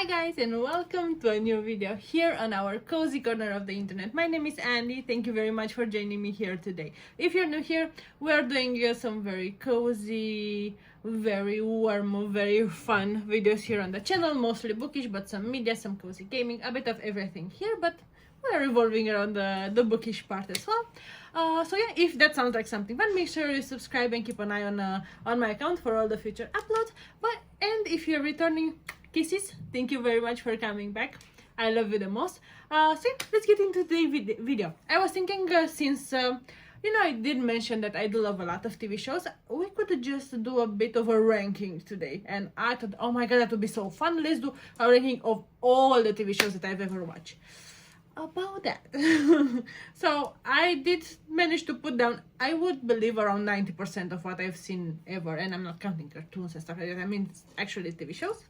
Hi guys and welcome to a new video here on our cozy corner of the internet. My name is Andy. Thank you very much for joining me here today. If you're new here, we are doing some very cozy, very warm, very fun videos here on the channel, mostly bookish, but some media, some cozy gaming, a bit of everything here, but we're revolving around the bookish part as well. So yeah, if that sounds like something fun, make sure you subscribe and keep an eye on my account for all the future uploads. And if you're returning, kisses, thank you very much for coming back. I love you the most. So yeah, let's get into the video. I was thinking since I did mention that I do love a lot of TV shows, we could just do a bit of a ranking today. And I thought, oh my god, that would be so fun. Let's do a ranking of all the TV shows that I've ever watched. About that. So I did manage to put down, I would believe, around 90% of what I've seen ever, and I'm not counting cartoons and stuff like that. I mean, it's actually TV shows.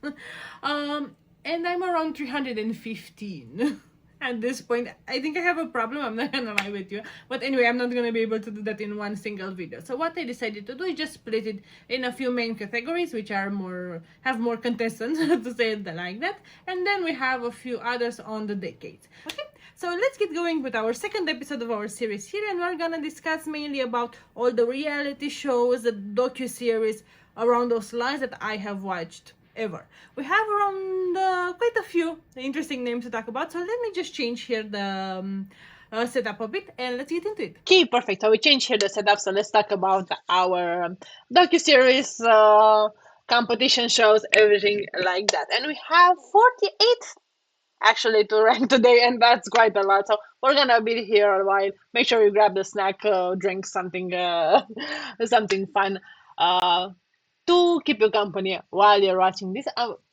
And I'm around 315. At this point, I think I have a problem. I'm not gonna lie with you, but anyway, I'm not gonna be able to do that in one single video. So what I decided to do is just split it in a few main categories, which are have more contestants, to say it like that, and then we have a few others on the decades. Okay, so let's get going with our second episode of our series here, and we're gonna discuss mainly about all the reality shows, the docuseries around those lines that I have watched ever. We have around quite a few interesting names to talk about, so let me just change here the setup a bit and let's get into it. Okay, perfect. So we changed here the setup, so let's talk about our docuseries, competition shows, everything like that. And we have 48 actually to rank today, and that's quite a lot. So we're gonna be here a while. Make sure you grab the snack, drink something, something fun. To keep you company while you're watching this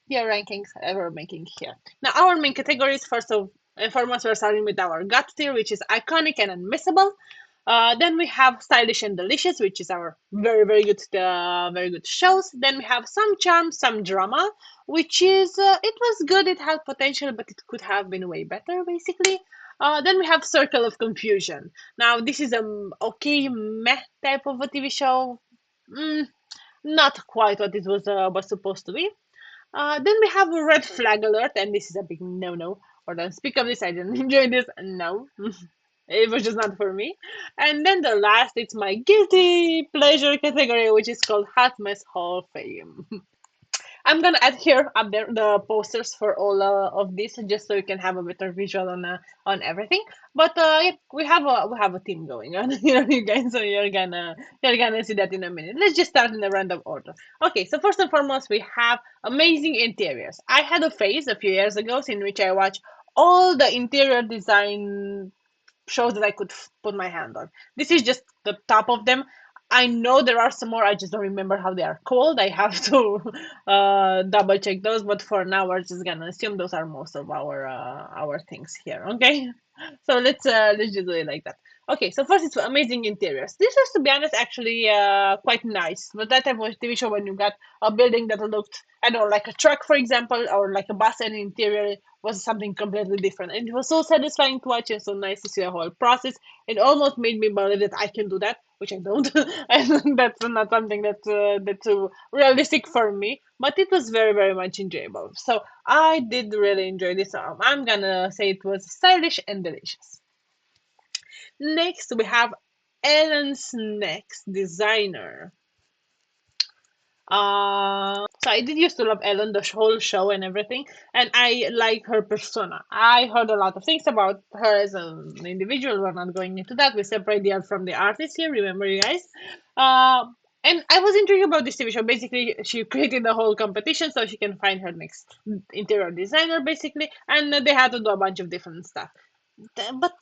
tier rankings that we're making here. Now, our main categories, first and foremost, we're starting with our gut tier, which is iconic and unmissable. Then we have stylish and delicious, which is our very good shows. Then we have some charm, some drama, which is it was good. It had potential, but it could have been way better, basically. Then we have Circle of Confusion. Now, this is a okay meh type of a TV show. Mm, Not quite what it was supposed to be. Then we have a red flag alert, and this is a big no-no. Or don't speak of this. I didn't enjoy this. No, it was just not for me. And then the last, it's my guilty pleasure category, which is called Hot Mess Hall of Fame. I'm gonna add here up there the posters for all of this, just so you can have a better visual on everything. But yeah, we have a theme going on here, you guys. So you're gonna see that in a minute. Let's just start in a random order. Okay, so first and foremost, we have amazing interiors. I had a phase a few years ago in which I watched all the interior design shows that I could put my hand on. This is just the top of them. I know there are some more. I just don't remember how they are called. I have to double check those. But for now, we're just gonna assume those are most of our things here. Okay, so let's just do it like that. Okay, so first it's amazing interiors. This was, to be honest, actually quite nice. But that type of TV show when you got a building that looked, I don't know, like a truck, for example, or like a bus, and interior was something completely different. And it was so satisfying to watch and so nice to see the whole process. It almost made me believe that I can do that, which I don't. And that's not something that's realistic for me. But it was very, very much enjoyable. So I did really enjoy this. I'm gonna say it was stylish and delicious. Next, we have Ellen's Next Designer. So I did used to love Ellen, the whole show and everything, and I like her persona. I heard a lot of things about her as an individual. We're not going into that. We separate the art from the artist here. Remember, you guys. Uh, and I was intrigued about this TV show. Basically, she created the whole competition so she can find her next interior designer, basically, and they had to do a bunch of different stuff. But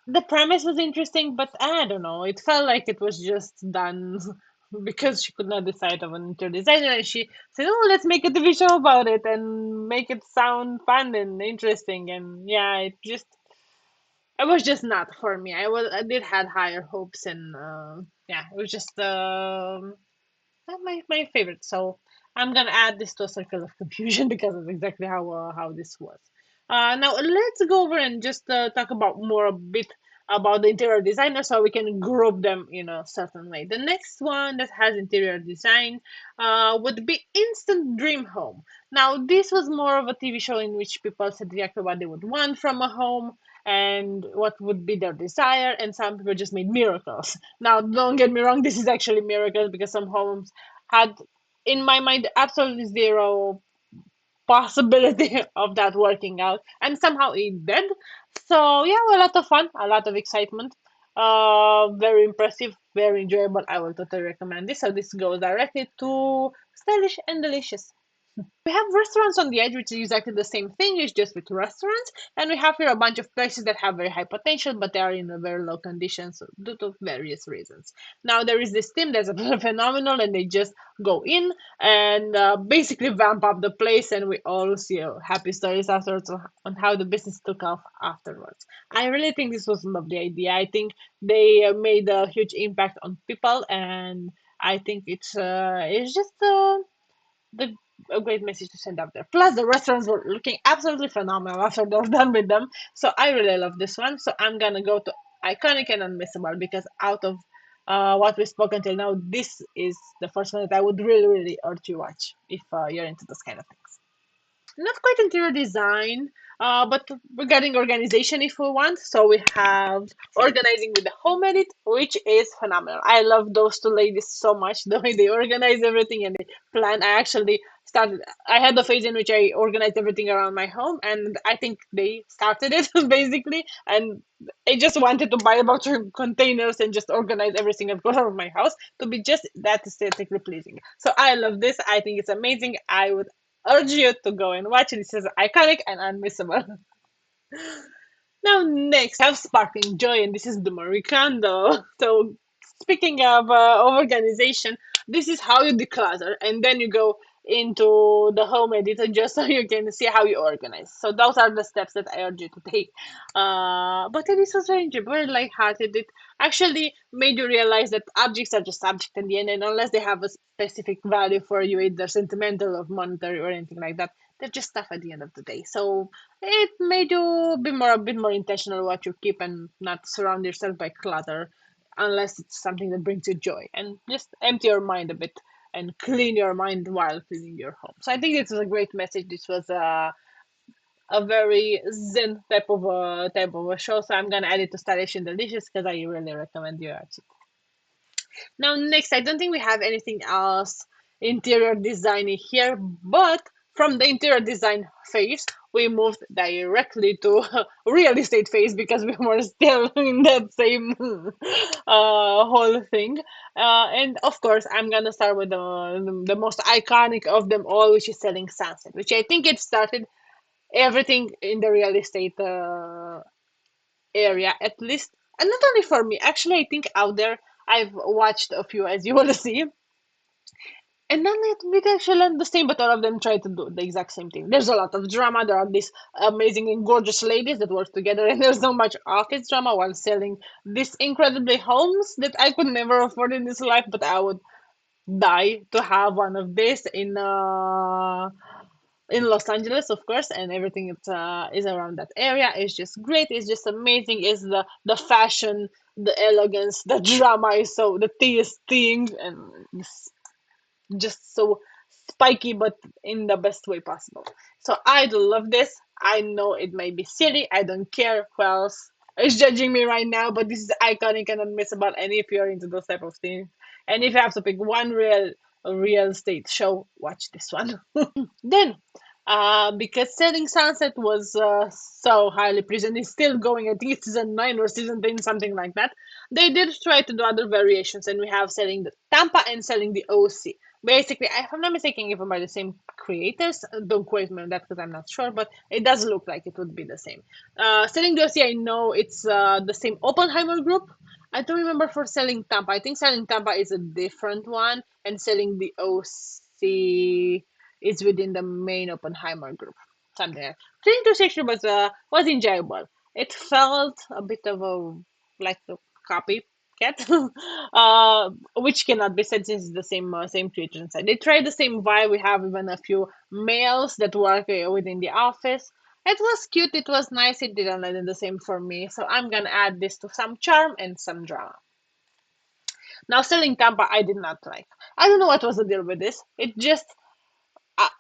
the premise was interesting, but I don't know. It felt like it was just done because she could not decide on an interior designer, and she said, "Oh, let's make a TV show about it and make it sound fun and interesting." And yeah, it was just not for me. I did had higher hopes, and yeah, it was just not my favorite. So I'm gonna add this to a circle of confusion because of exactly how this was. Now let's go over and just talk about more a bit about the interior designer, so we can group them in a certain way. The next one that has interior design would be Instant Dream Home. Now, this was more of a TV show in which people said exactly what they would want from a home and what would be their desire, and some people just made miracles. Now, don't get me wrong, this is actually miracles because some homes had, in my mind, absolutely zero possibility of that working out, and somehow it did. So yeah, a lot of fun, a lot of excitement, very impressive, very enjoyable. I will totally recommend this. So this goes directly to Stylish and Delicious. We have restaurants on the edge, which is exactly the same thing, it's just with restaurants. And we have here a bunch of places that have very high potential, but they are in a very low conditions due to various reasons. Now, there is this team that's phenomenal, and they just go in and basically vamp up the place, and we all see happy stories afterwards on how the business took off afterwards. I really think this was a lovely idea. I think they made a huge impact on people, and I think it's just the a great message to send out there. Plus, the restaurants were looking absolutely phenomenal after they're done with them. So I really love this one. So I'm gonna go to iconic and unmissable because out of what we spoke until now, this is the first one that I would really, really urge you watch if you're into those kind of things. Not quite interior design, but regarding organization if we want. So we have organizing with the home edit, which is phenomenal. I love those two ladies so much, the way they organize everything and they plan. I actually started, I had the phase in which I organized everything around my home, and I think they started it basically. And I just wanted to buy a bunch of containers and just organize every single corner of my house to be just that aesthetically pleasing. So I love this. I think it's amazing. I would urge you to go and watch it. This is iconic and unmissable. Now, next, have sparkling joy, and this is the Marie Kondo. So, speaking of organization, this is how you declutter, and then you go into the home editor just so you can see how you organize. So, those are the steps that I urge you to take. But this was very enjoyable, very lighthearted. It actually made you realize that objects are just objects in the end, and unless they have a specific value for you, either sentimental or monetary or anything like that, they're just stuff at the end of the day. So, it made you be more a bit more intentional what you keep and not surround yourself by clutter unless it's something that brings you joy, and just empty your mind a bit and clean your mind while cleaning your home. So I think this was a great message. This was a very zen type of a show. So I'm gonna add it to Stylish and Delicious because I really recommend you watch it. Now, next, I don't think we have anything else interior design here, but from the interior design phase, we moved directly to real estate phase because we were still in that same whole thing. And of course, I'm gonna start with the most iconic of them all, which is Selling Sunset, which I think it started everything in the real estate area, at least. And not only for me, actually, I think out there, I've watched a few, as you will see, and none of it actually learned the same, but all of them try to do the exact same thing. There's a lot of drama. There are these amazing and gorgeous ladies that work together, and there's so much office drama while selling these incredibly homes that I could never afford in this life, but I would die to have one of these in Los Angeles, of course, and everything that is around that area is just great. It's just amazing. Is the fashion, the elegance, the drama is so the tea is teeing, and it's just so spiky, but in the best way possible. So I do love this. I know it may be silly. I don't care who else is judging me right now, but this is iconic and unmissable. And if you're into those type of things, and if you have to pick one real estate show, watch this one. Then, because Selling Sunset was so highly praised and it's still going, I think it's season 9 or season 10, something like that. They did try to do other variations, and we have Selling the Tampa and Selling the OC. Basically, if I'm not mistaken, if I'm by the same creators, don't quote me on that because I'm not sure, but it does look like it would be the same. Selling the OC, I know it's the same Oppenheimer group. I don't remember for Selling Tampa. I think Selling Tampa is a different one, and Selling the OC is within the main Oppenheimer group. Something like that. Train to Section was enjoyable. It felt a bit of a like a copycat, which cannot be said since it's the same creator inside. They try the same vibe. We have even a few males that work within the office. It was cute, it was nice, it didn't land in the same for me. So I'm gonna add this to some charm and some drama. Now, selling Tampa, I did not like. I don't know what was the deal with this. It just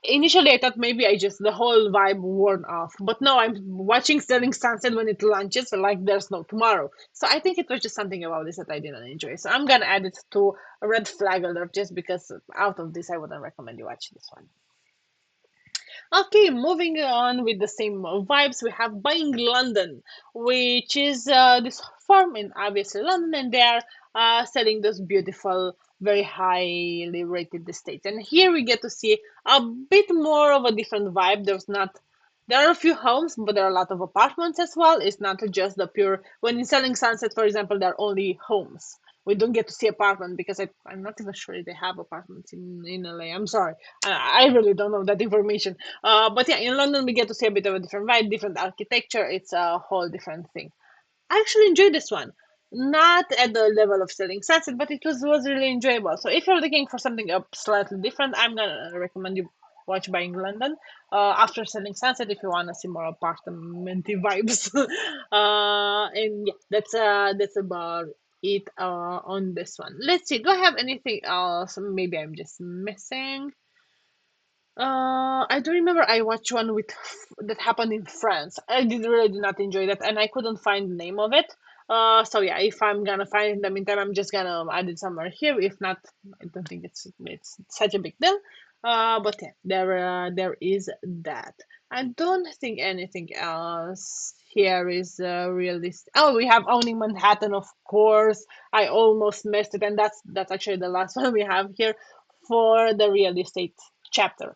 initially I thought maybe I just the whole vibe worn off, but no, I'm watching Selling Sunset when it launches like there's no tomorrow. So I think it was just something about this that I didn't enjoy. So I'm gonna add it to a red flag alert just because out of this I wouldn't recommend you watch this one. Okay, moving on with the same vibes, we have Buying London, which is this firm in obviously London, and they are selling those beautiful, very highly rated estates. And here we get to see a bit more of a different vibe. There are a few homes, but there are a lot of apartments as well. It's not just the pure. When in Selling Sunset, for example, there are only homes. We don't get to see apartment because I'm not even sure if they have apartments in LA. I'm sorry. I really don't know that information. But yeah, in London we get to see a bit of a different vibe, different architecture. It's a whole different thing. I actually enjoyed this one. Not at the level of Selling Sunset, but it was really enjoyable. So if you're looking for something up slightly different, I'm gonna recommend you watch Buying London. After Selling Sunset, if you wanna see more apartmenty vibes. And yeah, that's about it on this one. Let's see. Do I have anything else? Maybe I'm just missing. I do remember I watched one that happened in France. I did really did not enjoy that, and I couldn't find the name of it. So yeah, if I'm gonna find it in the meantime, I'm just gonna add it somewhere here. If not, I don't think it's such a big deal. But yeah, there is that. I don't think anything else here is realistic. Oh, we have Owning Manhattan, of course. I almost missed it, and that's actually the last one we have here for the real estate chapter.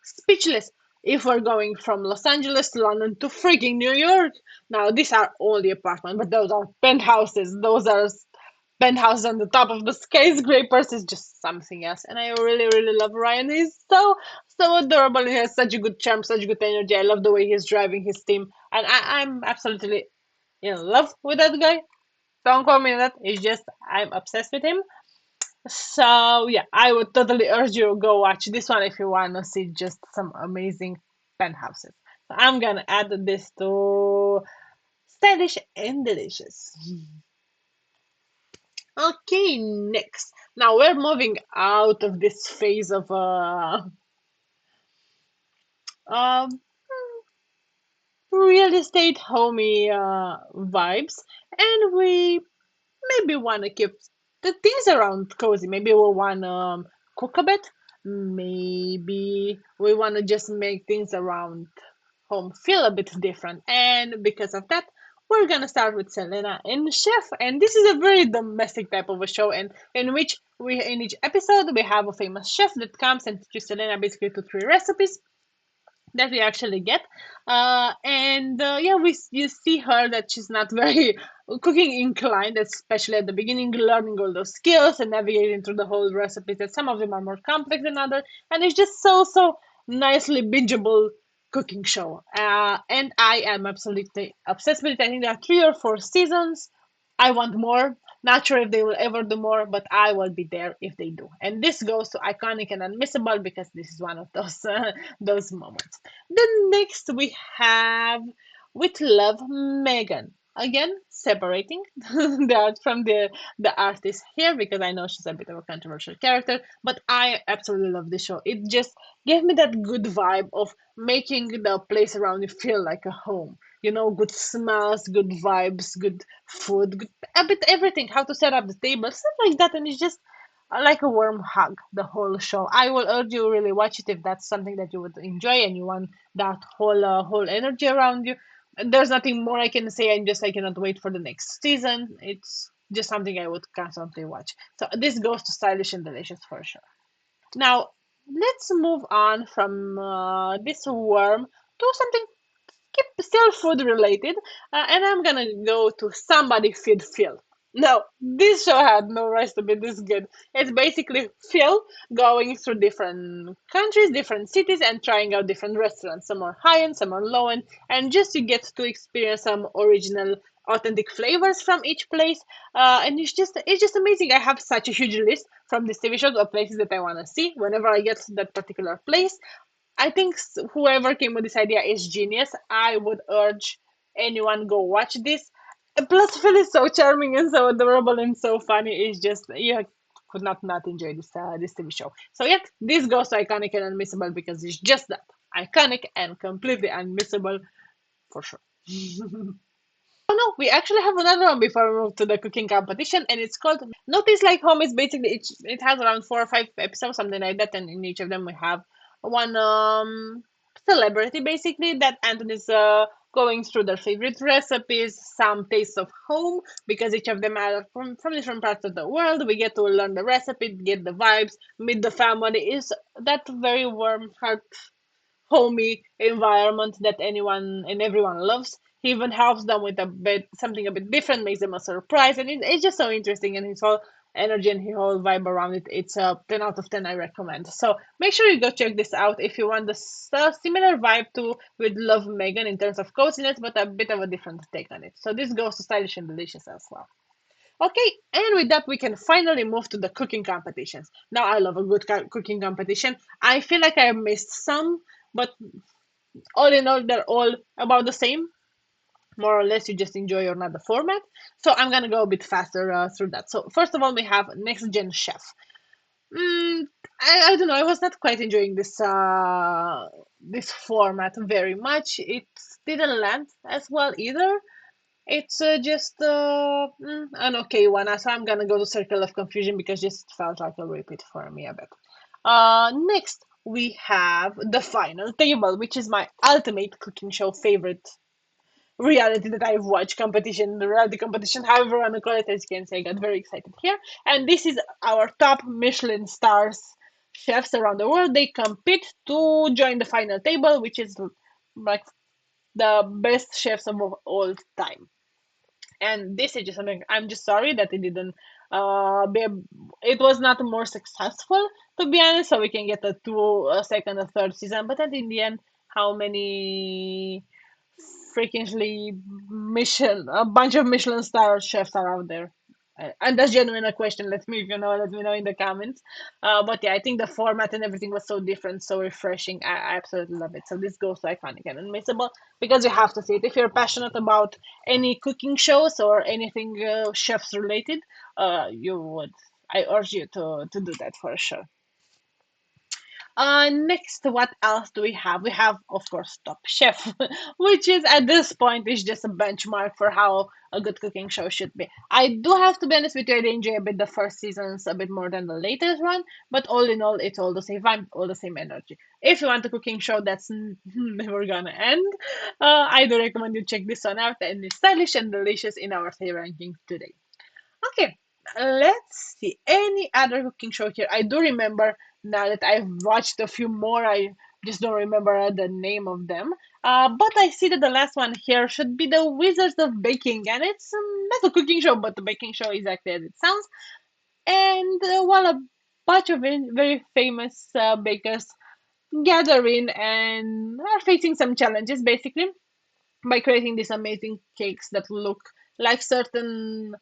Speechless. If we're going from Los Angeles to London to freaking New York. Now, these are only apartments, but those are penthouses. Those are penthouses on the top of the skyscrapers. Is just something else. And I really, really love Ryan. He's so adorable. He has such a good charm, such good energy. I love the way he's driving his team. And I'm absolutely in love with that guy. Don't call me that. It's just, I'm obsessed with him. So yeah, I would totally urge you to go watch this one if you want to see just some amazing penthouses. So I'm gonna add this to stylish and delicious. Okay, next. Now we're moving out of this phase of um real estate homey vibes, and we maybe want to keep the things around cozy. Maybe we want to cook a bit. Maybe we want to just make things around home feel a bit different. And because of that, we're gonna start with Selena and Chef. And this is a very domestic type of a show, and in which we in each episode we have a famous chef that comes and teaches Selena basically two three recipes that we actually get. And yeah, you see her that she's not very cooking inclined, especially at the beginning, learning all those skills and navigating through the whole recipes. That some of them are more complex than others, and it's just so nicely bingeable cooking show. And I am absolutely obsessed with it. I think there are 3 or 4 seasons. I want more. Not sure if they will ever do more, but I will be there if they do. And this goes to iconic and unmissable because this is one of those those moments. Then next we have With Love Megan. Again, separating the art from the artist here because I know she's a bit of a controversial character, but I absolutely love this show. It just gave me that good vibe of making the place around you feel like a home. You know, good smells, good vibes, good food, good, a bit everything. How to set up the table, stuff like that, and it's just like a warm hug the whole show. I will urge you really watch it if that's something that you would enjoy and you want that whole energy around you. There's nothing more I can say. I cannot wait for the next season. It's just something I would constantly watch. So this goes to stylish and delicious for sure. Now let's move on from this worm to something keep still food related, and I'm gonna go to Somebody Feed Phil. No, this show had no rights to be this good. It's basically Phil going through different countries, different cities, and trying out different restaurants. Some are high end, some are low end, and just you get to experience some original, authentic flavors from each place. And it's just amazing. I have such a huge list from this TV show of places that I want to see whenever I get to that particular place. I think whoever came with this idea is genius. I would urge anyone go watch this. Plus, Phil is so charming and so adorable and so funny. It's just you could not enjoy this TV show. So yeah, this goes to iconic and unmissable because it's just that iconic and completely unmissable for sure. Oh no, we actually have another one before we move to the cooking competition, and it's called Notice Like Home. Is basically it has around 4 or 5 episodes, something like that, and in each of them we have one celebrity basically that Anthony's going through their favorite recipes, some tastes of home because each of them are from different parts of the world. We get to learn the recipe, get the vibes, meet the family. Is that very warm heart homey environment that anyone and everyone loves. He even helps them with a bit something a bit different, makes them a surprise, and it's just so interesting. And his whole energy and his whole vibe around it, it's a 10 out of 10. I recommend. So make sure you go check this out if you want the similar vibe to with Love Megan in terms of coziness, but a bit of a different take on it. So this goes to Stylish and Delicious as well. Okay, and with that, we can finally move to the cooking competitions. Now, I love a good cooking competition. I feel like I missed some, but all in all, they're all about the same. More or less, you just enjoy or not the format. So I'm gonna go a bit faster through that. So first of all, we have Next Gen Chef. Mm, I don't know. I was not quite enjoying this format very much. It didn't land as well either. It's just an okay one. So I'm gonna go to Circle of Confusion because this felt like a repeat for me a bit. Next we have The Final Table, which is my ultimate cooking show favorite reality that I've watched competition, the reality competition, however you want to call it. As you can see, I got very excited here. And this is our top Michelin stars chefs around the world. They compete to join the final table, which is like the best chefs of all time. And this is just something I'm just sorry that it didn't be it was not more successful, to be honest, so we can get a second or third season. But then in the end, how many freakishly Michelin a bunch of Michelin star chefs are out there? And that's genuine a question. Let me know in the comments. But yeah, I think the format and everything was so different, so refreshing. I absolutely love it. So this goes to iconic and unmissable because you have to see it. If you're passionate about any cooking shows or anything chefs related, you would. I urge you to do that for sure. Next, what else do we have? We have, of course, Top Chef, which is at this point is just a benchmark for how a good cooking show should be. I do have to be honest with you, I did enjoy a bit the first seasons a bit more than the latest one, but all in all, it's all the same vibe, all the same energy. If you want a cooking show that's never gonna end, I do recommend you check this one out, and it's stylish and delicious in our tier ranking today. Okay, let's see. Any other cooking show here? I do remember now that I've watched a few more. I just don't remember the name of them. But I see that the last one here should be the Wizards of Baking, and it's not a cooking show, but the baking show exactly as it sounds. And while a bunch of very famous bakers gather in and are facing some challenges, basically by creating these amazing cakes that look like certain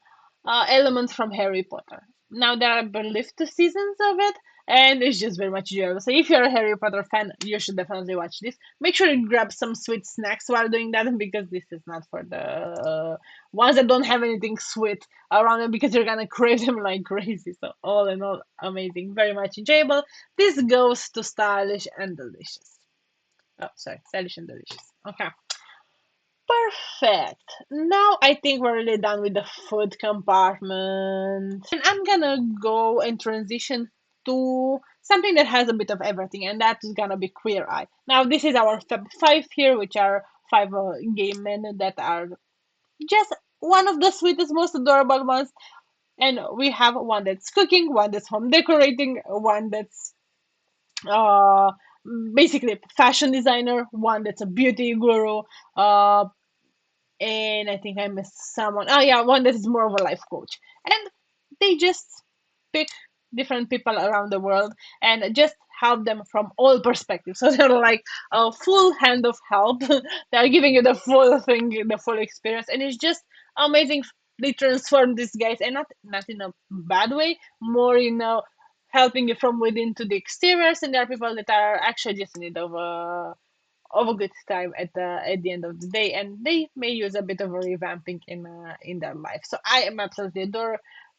elements from Harry Potter. Now there are, I believe, 2 seasons of it, and it's just very much enjoyable. So if you're a Harry Potter fan, you should definitely watch this. Make sure you grab some sweet snacks while doing that, because this is not for the ones that don't have anything sweet around them, because you're gonna crave them like crazy. So all in all, amazing, very much enjoyable. This goes to Stylish and Delicious. Oh, sorry, Stylish and Delicious. Okay. Perfect. Now I think we're really done with the food compartment. And I'm gonna go and transition to something that has a bit of everything, and that's gonna be Queer Eye. Now, this is our Fab 5 here, which are five gay men that are just one of the sweetest, most adorable ones. And we have one that's cooking, one that's home decorating, one that's uh, basically a fashion designer, one that's a beauty guru, uh, and I think I missed someone. Oh yeah, one that is more of a life coach. And they just pick different people around the world and just help them from all perspectives. So they're like a full hand of help. They're giving you the full thing, the full experience, and it's just amazing. They transform these guys, and not in a bad way, more helping you from within to the exteriors, and there are people that are actually just in need of a good time at the end of the day, and they may use a bit of a revamping in their life. So I am absolutely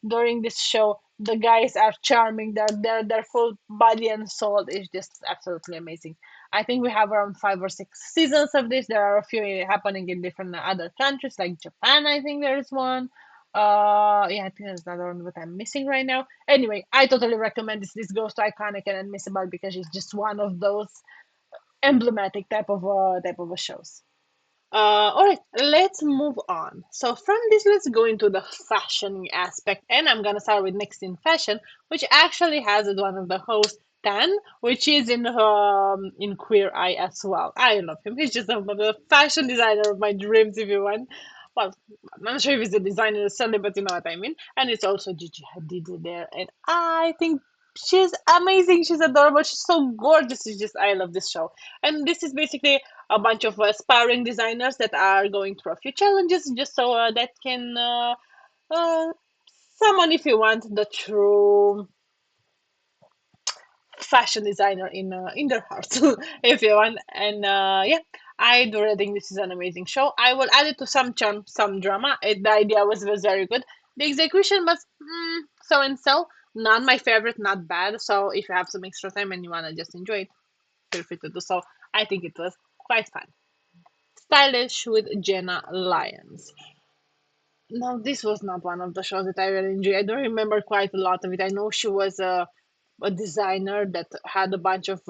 during this show. The guys are charming. Their full body and soul is just absolutely amazing. I think we have around 5 or 6 seasons of this. There are a few happening in different other countries like Japan. I think there is one. Yeah, I think there's another one that I'm missing right now. Anyway, I totally recommend this. This goes to iconic and unmissable because it's just one of those emblematic type of a shows. All right, let's move on. So from this, let's go into the fashion aspect, and I'm gonna start with Next in Fashion, which actually has one of the hosts, Tan, which is in Queer Eye as well. I love him. He's just the fashion designer of my dreams, if you want. Well, I'm not sure if he's a designer necessarily, but you know what I mean. And it's also Gigi Hadid there, and I think she's amazing. She's adorable. She's so gorgeous. It's just I love this show. And this is basically a bunch of aspiring designers that are going through a few challenges just so that can uh, someone, if you want, the true fashion designer in their hearts, if you want. And yeah, I do really think this is an amazing show. I will add it to some charm, some drama. The idea was very good. The execution was so and so. Not my favorite, not bad. So if you have some extra time and you want to just enjoy it, feel free to do so. I think it was quite fun. Stylish with Jenna Lyons. Now, this was not one of the shows that I really enjoyed. I don't remember quite a lot of it. I know she was a designer that had a bunch of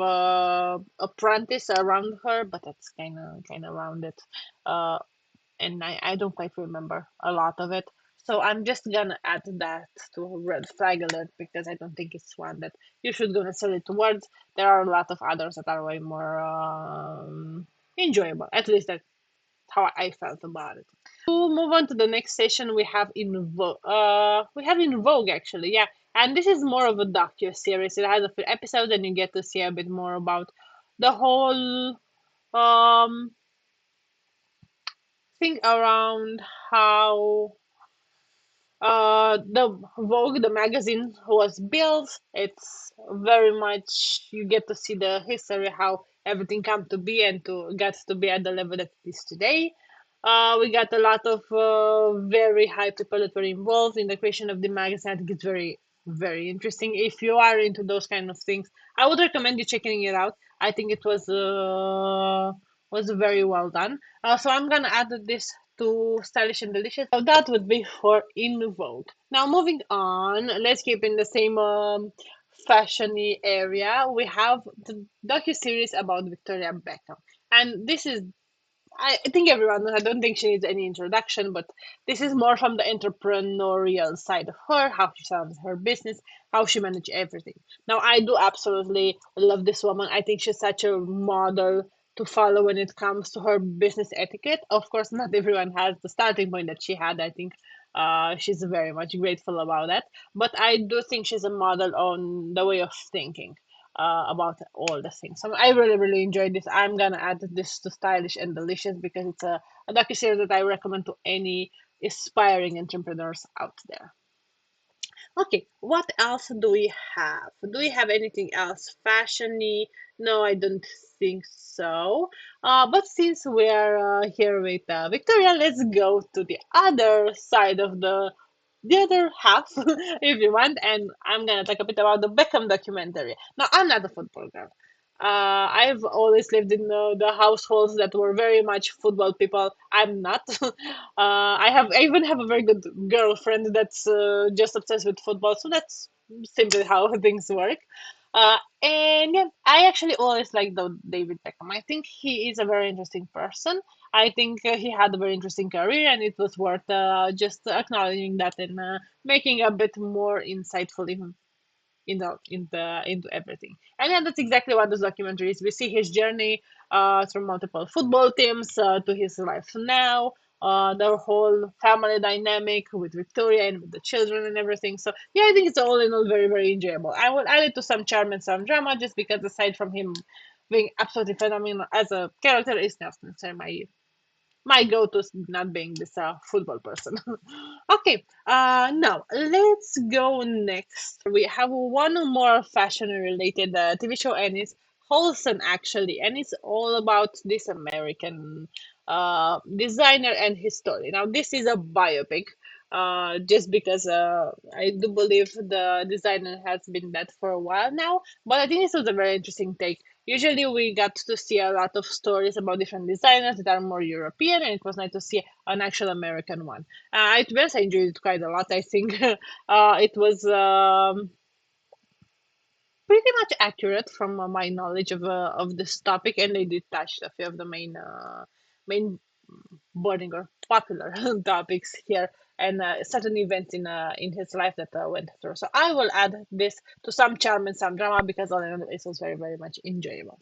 apprentice around her, but that's kind of rounded. Uh, and I don't quite remember a lot of it. So I'm just gonna add that to a red flag alert because I don't think it's one that you should go necessarily towards. There are a lot of others that are way more enjoyable. At least that's how I felt about it. To move on to the next session, we have in Vogue. We have in Vogue actually, yeah. And this is more of a docu series. It has a few episodes, and you get to see a bit more about the whole um thing around how the Vogue, the magazine, was built. It's very much you get to see the history, how everything come to be and to get to be at the level that it is today. We got a lot of very high people that were involved in the creation of the magazine. I think it's very interesting. If you are into those kind of things, I would recommend you checking it out. I think it was very well done. So I'm gonna add this to Stylish and Delicious. So that would be for In Vogue. Now moving on, let's keep in the same fashiony area. We have the docu-series about Victoria Beckham. And this is I think everyone, I don't think she needs any introduction, but this is more from the entrepreneurial side of her, how she started her business, how she managed everything. Now, I do absolutely love this woman. I think she's such a model to follow when it comes to her business etiquette. Of course, not everyone has the starting point that she had. I think she's very much grateful about that. But I do think she's a model on the way of thinking about all the things. So I really enjoyed this. I'm gonna add this to Stylish and Delicious because it's a docuseries that I recommend to any aspiring entrepreneurs out there. Okay, what else do we have? Do we have anything else fashiony? No, I don't think so. But since we're here with Victoria, let's go to the other side of the other half, if you want, and I'm gonna talk a bit about the Beckham documentary. Now, I'm not a football girl. I've always lived in the households that were very much football people. I'm not. I even have a very good girlfriend that's just obsessed with football. So that's simply how things work. And yeah, I actually always liked David Beckham. I think he is a very interesting person. I think he had a very interesting career, and it was worth just acknowledging that and making a bit more insightful into everything. And yeah, that's exactly what this documentary is. We see his journey through multiple football teams to his life now, the whole family dynamic with Victoria and with the children and everything. So yeah, I think it's all in all very enjoyable. I will add it to some charm and some drama just because aside from him being absolutely phenomenal as a character, is not necessarily my go-to, not being this football person. Okay, now let's go next. We have one more fashion related TV show, and it's wholesome actually, and it's all about this American designer and his story. Now, this is a biopic, just because I do believe the designer has been dead for a while now, but I think this was a very interesting take. Usually, we got to see a lot of stories about different designers that are more European, and it was nice to see an actual American one. To be honest, I enjoyed it quite a lot. I think it was pretty much accurate from my knowledge of this topic, and they did touch a few of the main burning or popular topics here, and certain events in his life that went through. So I will add this to some charm and some drama because all in all, it was very very much enjoyable.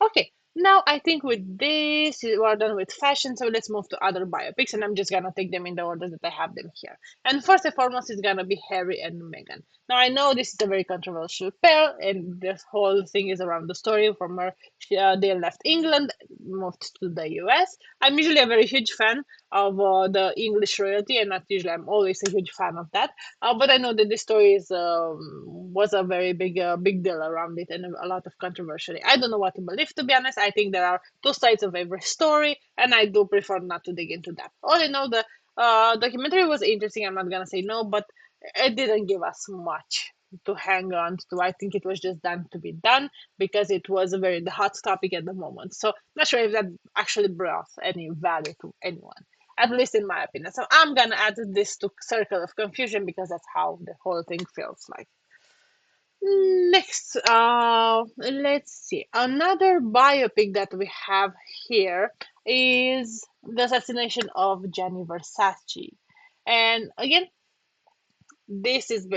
Okay, now I think with this we're done with fashion, so let's move to other biopics, and I'm just gonna take them in the order that I have them here. And first and foremost is gonna be Harry and Meghan. Now I know this is a very controversial pair, and this whole thing is around the story from where they left England, moved to the US. I'm usually a very huge fan of the English royalty, and not usually I'm always a huge fan of that. But I know that this story is was a very big deal around it, and a lot of controversy. I don't know what to believe, to be honest. I think there are two sides of every story, and I do prefer not to dig into that. All in all, the documentary was interesting. I'm not gonna say no, but it didn't give us much to hang on to. I think it was just done to be done because it was a very the hot topic at the moment. So not sure if that actually brought any value to anyone, at least in my opinion. So I'm gonna add this to circle of confusion because that's how the whole thing feels like. Next, let's see. Another biopic that we have here is the assassination of Gianni Versace. And again, this is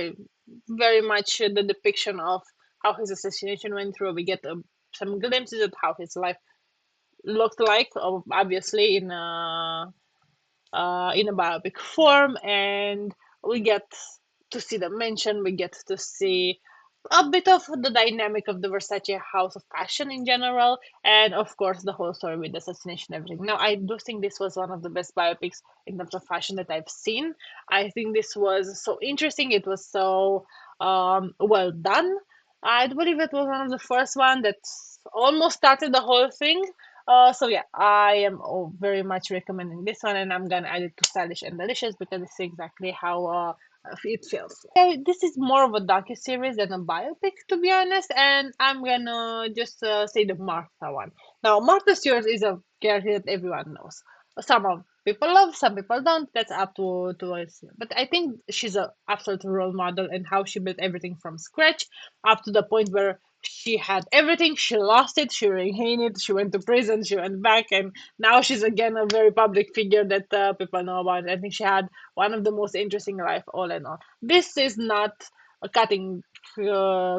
very much the depiction of how his assassination went through. We get some glimpses of how his life looked like, obviously in a biopic form, and we get to see the mansion. We get to see a bit of the dynamic of the Versace house of fashion in general, and of course the whole story with the assassination and everything. Now, I do think this was one of the best biopics in terms of fashion that I've seen. I think this was so interesting. It was so well done. I believe it was one of the first one that almost started the whole thing. So yeah, I am very much recommending this one, and I'm gonna add it to Stylish and Delicious because it's exactly how it feels. This is more of a docu-series than a biopic, to be honest, and I'm gonna just say the Martha one. Now, Martha Stewart is a character that everyone knows. Some of people love, some people don't. That's up to us. But I think she's a absolute role model and how she built everything from scratch up to the point where she had everything. She lost it. She regained it. She went to prison. She went back, and now she's again a very public figure that people know about. I think she had one of the most interesting life all in all. This is not a cutting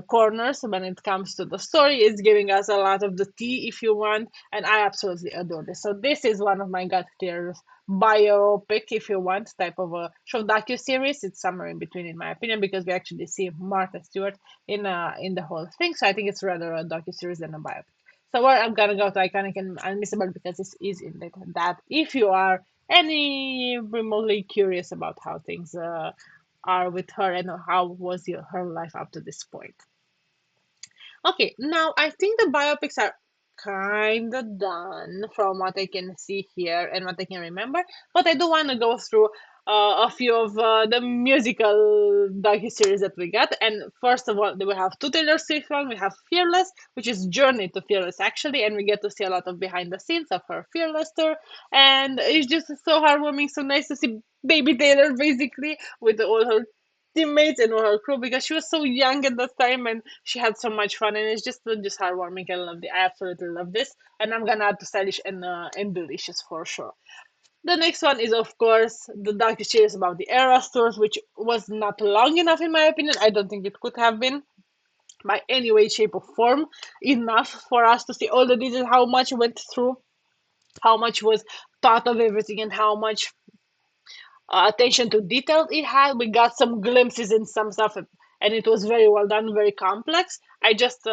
corners when it comes to the story. It's giving us a lot of the tea if you want, and I absolutely adore this. So this is one of my gut tiers biopic if you want type of a show docu series. It's somewhere in between in my opinion because we actually see Martha Stewart in the whole thing. So I think it's rather a docu series than a biopic. So where I'm gonna go to iconic and unmissable because this is in that if you are any remotely curious about how things are with her and how was her life up to this point. Okay, now I think the biopics are kind of done from what I can see here and what I can remember, but I do want to go through a few of the musical docu-series that we got. And first of all, we have two Taylor Swift one. We have Fearless, which is Journey to Fearless actually, and we get to see a lot of behind the scenes of her Fearless tour, and it's just so heartwarming, so nice to see baby Taylor basically with all her teammates and all her crew because she was so young at that time and she had so much fun and it's just heartwarming. I love it. I absolutely love this, and I'm gonna add to stylish and delicious for sure. The next one is of course the docu series about the Eras tours, which was not long enough in my opinion. I don't think it could have been by any way, shape, or form enough for us to see all the details, how much went through, how much was thought of everything, and how much attention to detail it had. We got some glimpses in some stuff, and it was very well done, very complex. I just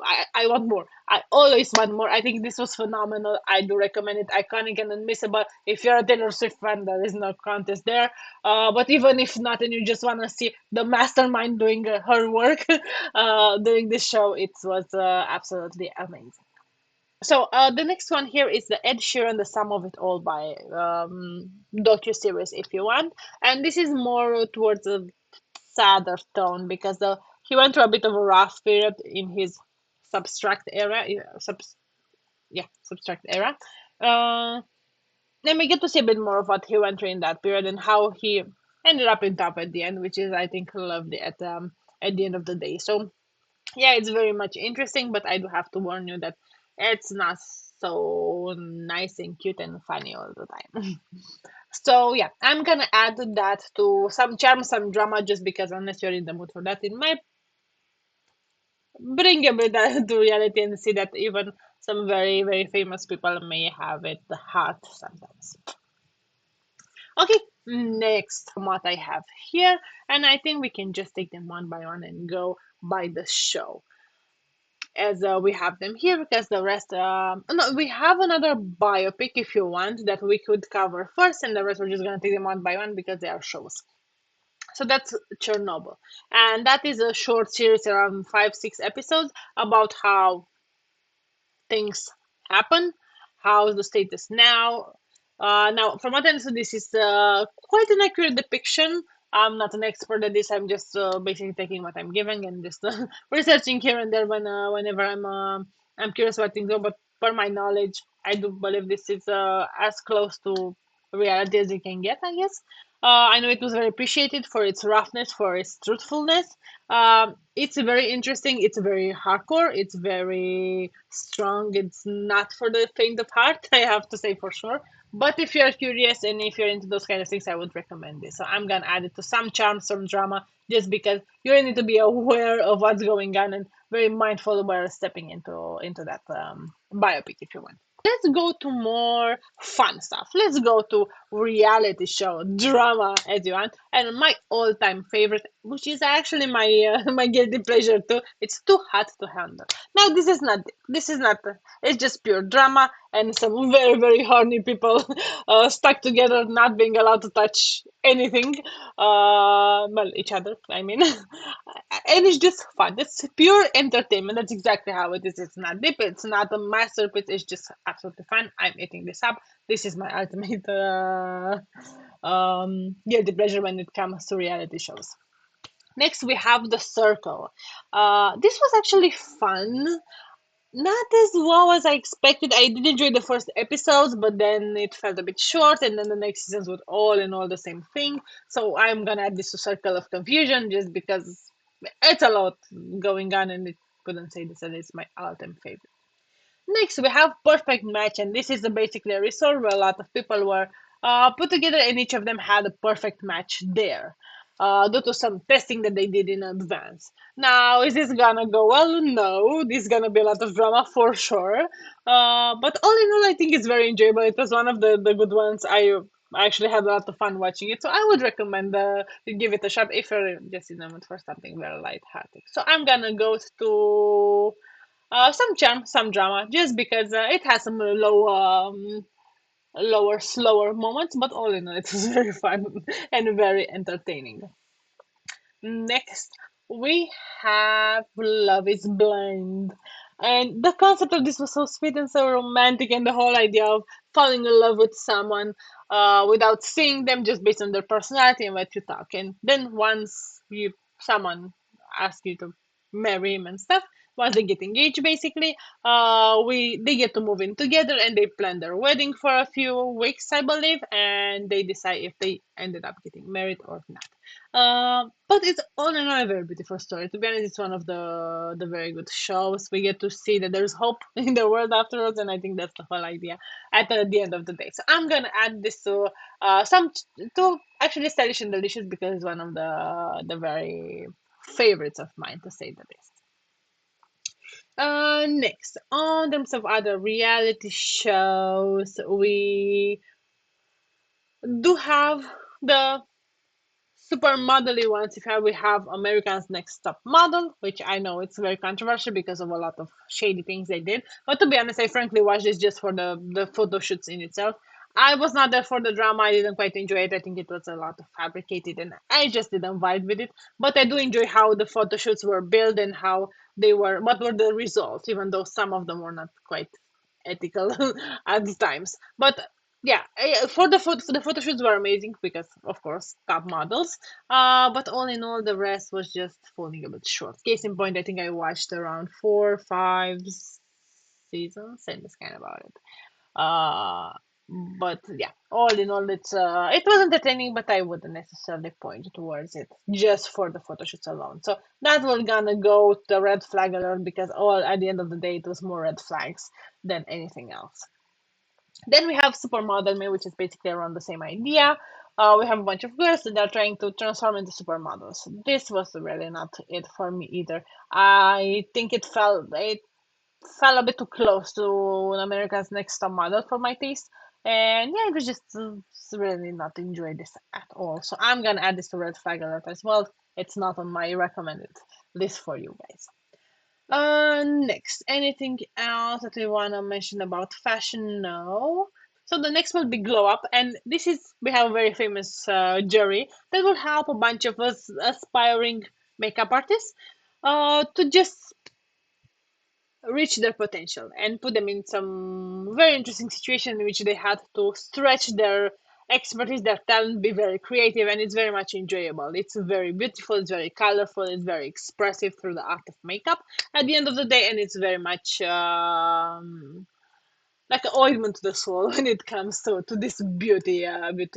I want more. I always want more. I think this was phenomenal. I do recommend it. Iconic and unmissable. If you're a Taylor Swift fan, there is no contest there. But even if not, and you just want to see the mastermind doing her work during this show, it was absolutely amazing. So the next one here is the Ed Sheeran, The Sum of It All by Docuseries, if you want. And this is more towards a sadder tone because he went through a bit of a rough period in his subtract era. Subtract era. Uh, and we get to see a bit more of what he went through in that period and how he ended up in top at the end, which is I think lovely at the end of the day. So yeah, it's very much interesting, but I do have to warn you that it's not so nice and cute and funny all the time. So yeah, I'm gonna add that to some charm, some drama, just because unless you're in the mood for that, it might bring a bit to reality and see that even some very, very famous people may have it hard sometimes. Okay, next what I have here, and I think we can just take them one by one and go by the show as we have them here because the rest no, we have another biopic if you want that we could cover first, and the rest we're just going to take them one by one because they are shows. So that's Chernobyl, and that is a short series around 5-6 episodes about how things happen, how's the status now. Now, from what I understand, this is quite an accurate depiction. I'm not an expert at this. I'm just basically taking what I'm giving and just researching here and there whenever I'm curious about things. But per my knowledge, I do believe this is as close to reality as you can get, I guess. I know it was very appreciated for its roughness, for its truthfulness. It's very interesting. It's very hardcore. It's very strong. It's not for the faint of heart, I have to say for sure. But if you're curious and if you're into those kind of things, I would recommend this. So I'm gonna add it to some charm, some drama, just because you really need to be aware of what's going on and very mindful where stepping into that biopic if you want. Let's go to more fun stuff. Let's go to reality show drama as you want, and my all-time favorite, which is actually my my guilty pleasure too. It's Too Hot to Handle. Now this is not it's just pure drama and some very very horny people stuck together, not being allowed to touch anything, well, each other. I mean, and it's just fun. It's pure entertainment. That's exactly how it is. It's not deep. It's not a masterpiece. It's just absolutely fun. I'm eating this up. This is my ultimate guilty pleasure when it comes to reality shows. Next, we have The Circle. This was actually fun. Not as well as I expected. I did enjoy the first episodes, but then it felt a bit short, and then the next seasons were all in all the same thing. So I'm gonna add this to Circle of Confusion just because it's a lot going on, and it couldn't say this, and it's my all-time favorite. Next, we have Perfect Match, and this is basically a resort where a lot of people were put together, and each of them had a perfect match there. Due to some testing that they did in advance. Now, is this gonna go well? No, this is gonna be a lot of drama for sure. But all in all, I think it's very enjoyable. It was one of the good ones. I actually had a lot of fun watching it, so I would recommend you give it a shot if you're just in the mood for something very light-hearted. So I'm gonna go to some charm, some drama, just because it has some lower, slower moments, but all in all, it was very fun and very entertaining. Next, we have Love is Blind. And the concept of this was so sweet and so romantic, and the whole idea of falling in love with someone without seeing them just based on their personality and what you talk. And then once someone asks you to marry him and stuff, once they get engaged, basically, they get to move in together and they plan their wedding for a few weeks, I believe, and they decide if they ended up getting married or not. But it's all in all a very beautiful story. To be honest, it's one of the very good shows. We get to see that there's hope in the world afterwards, and I think that's the whole idea at the end of the day. So I'm gonna add this to to actually Stylish and Delicious because it's one of the very favorites of mine, to say the least. Next, on terms of other reality shows, we do have the supermodelly ones, we have American's Next Top Model, which I know it's very controversial because of a lot of shady things they did. But to be honest, I frankly watched this just for the photo shoots in itself. I was not there for the drama. I didn't quite enjoy it. I think it was a lot of fabricated, and I just didn't vibe with it. But I do enjoy how the photo shoots were built and how what were the results, even though some of them were not quite ethical at times. But yeah, the photo shoots were amazing because of course top models. But all in all, the rest was just falling a bit short. Case in point, I think I watched around 4, 5 seasons and it's kind of about it. Uh, but yeah, all in all, it was entertaining, but I wouldn't necessarily point towards it just for the photo shoots alone. So that was gonna go the red flag alert because all at the end of the day, it was more red flags than anything else. Then we have Supermodel Me, which is basically around the same idea. We have a bunch of girls that are trying to transform into supermodels. This was really not it for me either. I think it fell a bit too close to America's Next Top Model for my taste. And yeah, it was just really not enjoy this at all. So I'm gonna add this to red flag alert as well. It's not on my recommended list for you guys. Next, anything else that we want to mention about fashion? No. So the next will be Glow Up, and we have a very famous jury that will help a bunch of us aspiring makeup artists to just reach their potential and put them in some very interesting situation in which they had to stretch their expertise, their talent, be very creative, and it's very much enjoyable. It's very beautiful, it's very colorful, it's very expressive through the art of makeup at the end of the day, and it's very much like an ointment to the soul when it comes to this beauty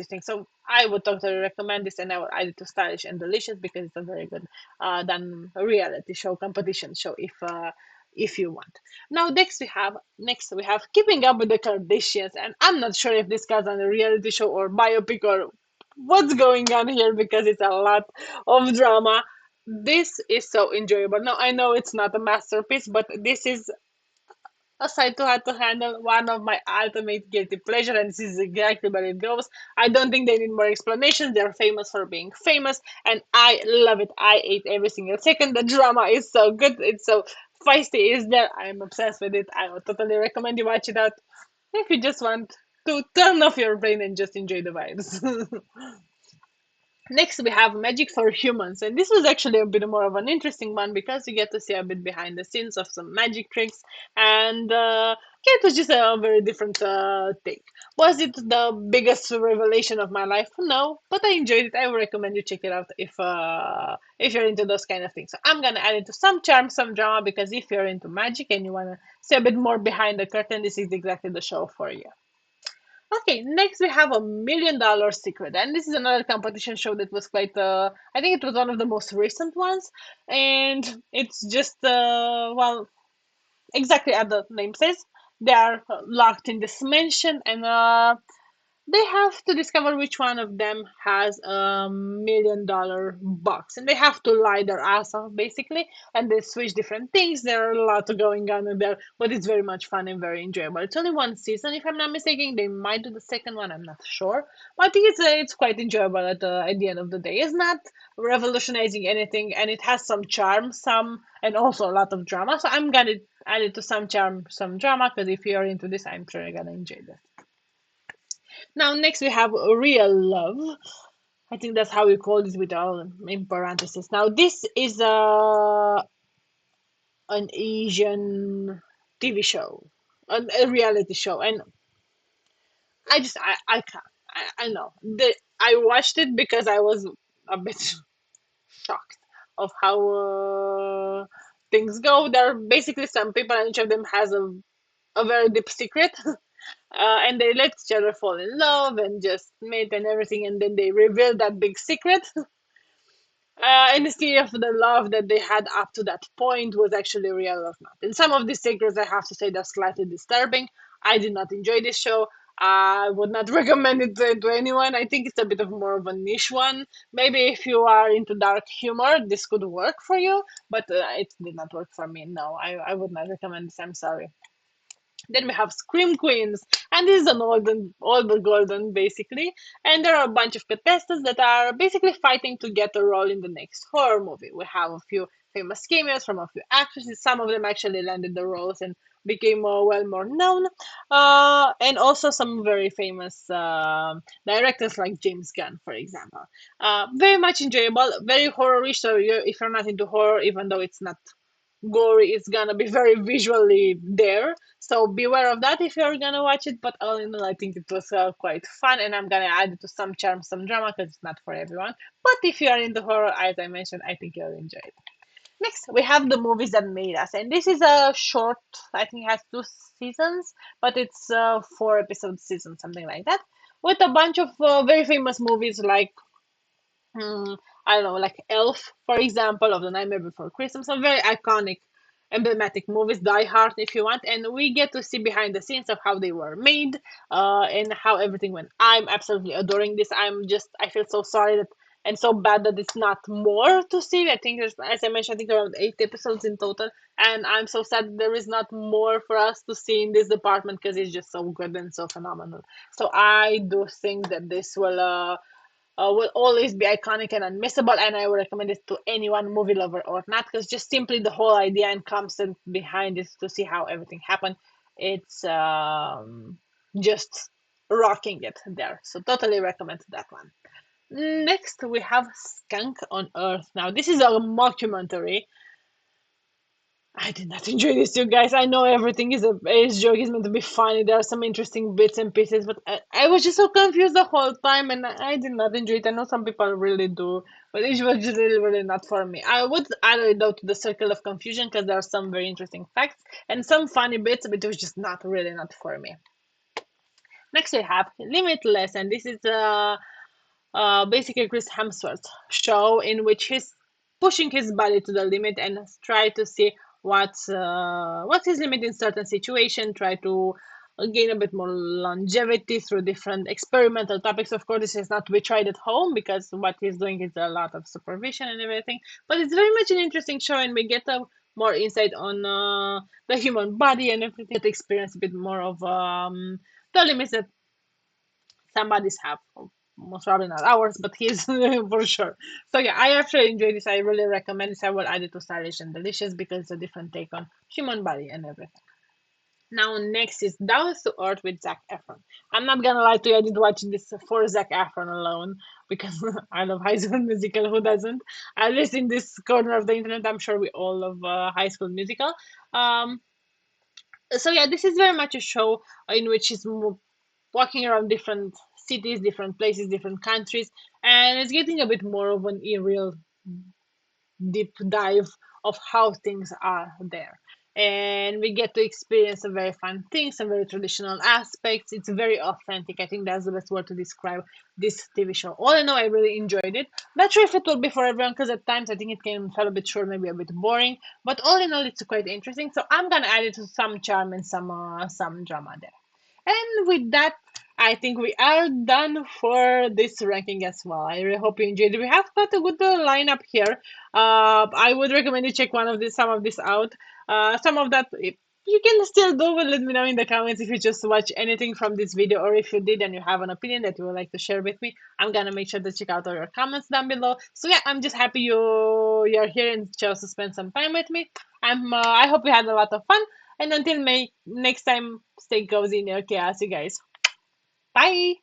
thing. So I would totally recommend this, and I would add it to Stylish and Delicious because it's a very good done reality show, competition show, if you want. Now next we have Keeping Up with the Kardashians, and I'm not sure if this goes on a reality show or biopic or what's going on here because it's a lot of drama. This is so enjoyable. Now I know it's not a masterpiece, but this is aside to how to handle one of my ultimate guilty pleasure, and this is exactly where it goes. I don't think they need more explanation. They're famous for being famous, and I love it. I ate every single second. The drama is so good. It's so feisty. Is there? I'm obsessed with it. I would totally recommend you watch it out if you just want to turn off your brain and just enjoy the vibes. Next, we have Magic for Humans, and this was actually a bit more of an interesting one because you get to see a bit behind the scenes of some magic tricks, and yeah, it was just a very different take. Was it the biggest revelation of my life? No, but I enjoyed it. I would recommend you check it out if you're into those kind of things. So I'm gonna add it to some charm, some drama because if you're into magic and you wanna see a bit more behind the curtain, this is exactly the show for you. Okay, next we have $1 Million Secret, and this is another competition show that was quite. I think it was one of the most recent ones, and it's just exactly as the name says, they are locked in this mansion, and they have to discover which one of them has a $1 million box, and they have to lie their ass off basically, and they switch different things. There are a lot going on in there, but it's very much fun and very enjoyable. It's only one season, if I'm not mistaken. They might do the second one. I'm not sure, but I think it's quite enjoyable at the end of the day. It's not revolutionizing anything, and it has some charm, some and also a lot of drama. So I'm gonna add it to some charm, some drama, because if you're into this, I'm sure you're gonna enjoy this. Now, next we have Real Love. I think that's how we call this with all in parentheses. Now, this is an Asian TV show, a reality show, and I can't. I know. I watched it because I was a bit shocked of how things go. There are basically some people, and each of them has a very deep secret. And they let each other fall in love and just meet and everything, and then they reveal that big secret. And the story of the love that they had up to that point was actually real or not. And some of these secrets, I have to say, they're slightly disturbing. I did not enjoy this show. I would not recommend it to anyone. I think it's a bit of more of a niche one. Maybe if you are into dark humor, this could work for you, but it did not work for me. No, I would not recommend this. I'm sorry. Then we have Scream Queens, and this is an older golden basically. And there are a bunch of contestants that are basically fighting to get a role in the next horror movie. We have a few famous cameos from a few actresses. Some of them actually landed the roles and became more known. And also some very famous directors like James Gunn, for example. Very much enjoyable, very horror-ish. So if you're not into horror, even though it's not gory, it's gonna be very visually there, so beware of that if you're gonna watch it. But all in all, I think it was quite fun, and I'm gonna add it to some charm, some drama, because it's not for everyone. But if you are into horror, as I mentioned, I think you'll enjoy it. Next, we have the movies that made us, and this is a short, I think it has 2 seasons, but it's 4 episode season, something like that, with a bunch of very famous movies like Hmm, I don't know, like Elf, for example, of The Nightmare Before Christmas, some very iconic, emblematic movies, Die Hard if you want, and we get to see behind the scenes of how they were made, and how everything went. I'm absolutely adoring this. I feel so sorry that and so bad that it's not more to see. I think there's, as I mentioned, I think around 8 episodes in total, and I'm so sad that there is not more for us to see in this department because it's just so good and so phenomenal. So I do think that this will always be iconic and unmissable, and I would recommend it to anyone, movie lover or not, because just simply the whole idea and concept behind it to see how everything happened, it's just rocking it there. So totally recommend that one. Next, we have Skunk on Earth. Now, this is a mockumentary. I did not enjoy this, you guys. I know everything is joke is meant to be funny. There are some interesting bits and pieces, but I was just so confused the whole time, and I did not enjoy it. I know some people really do, but it was just really not for me. I would add it though to the circle of confusion because there are some very interesting facts and some funny bits, but it was just not for me. Next we have Limitless, and this is basically Chris Hemsworth show in which he's pushing his body to the limit and try to see what's his limit in certain situation. Try to gain a bit more longevity through different experimental topics. Of course, this is not to be tried at home because what he's doing is a lot of supervision and everything. But it's very much an interesting show, and we get a more insight on the human body and everything. To experience a bit more of the limits that some bodies have. Most probably not ours, but his for sure. So yeah, I actually enjoy this. I really recommend this. I will add it to Stylish and Delicious because it's a different take on human body and everything. Now next is Down to Earth with Zac Efron. I'm not gonna lie to you, I did watch this for Zac Efron alone because I love High School Musical. Who doesn't? At least in this corner of the internet, I'm sure we all love High School Musical. Um, so yeah, this is very much a show in which he's walking around different cities, different places, different countries, and it's getting a bit more of an real deep dive of how things are there. And we get to experience some very fun things, some very traditional aspects. It's very authentic. I think that's the best word to describe this TV show. All in all, I really enjoyed it. Not sure if it will be for everyone because at times I think it can feel a bit short, maybe a bit boring. But all in all, it's quite interesting. So I'm gonna add it to some charm and some drama there. And with that, I think we are done for this ranking as well. I really hope you enjoyed it. We have got a good lineup here. I would recommend you check some of this out. Some of that you can still do, but let me know in the comments if you just watch anything from this video, or if you did and you have an opinion that you would like to share with me. I'm gonna make sure to check out all your comments down below. So yeah, I'm just happy you're here and chose to spend some time with me. I hope you had a lot of fun. And until next time, stay cozy in your chaos, you guys. Bye!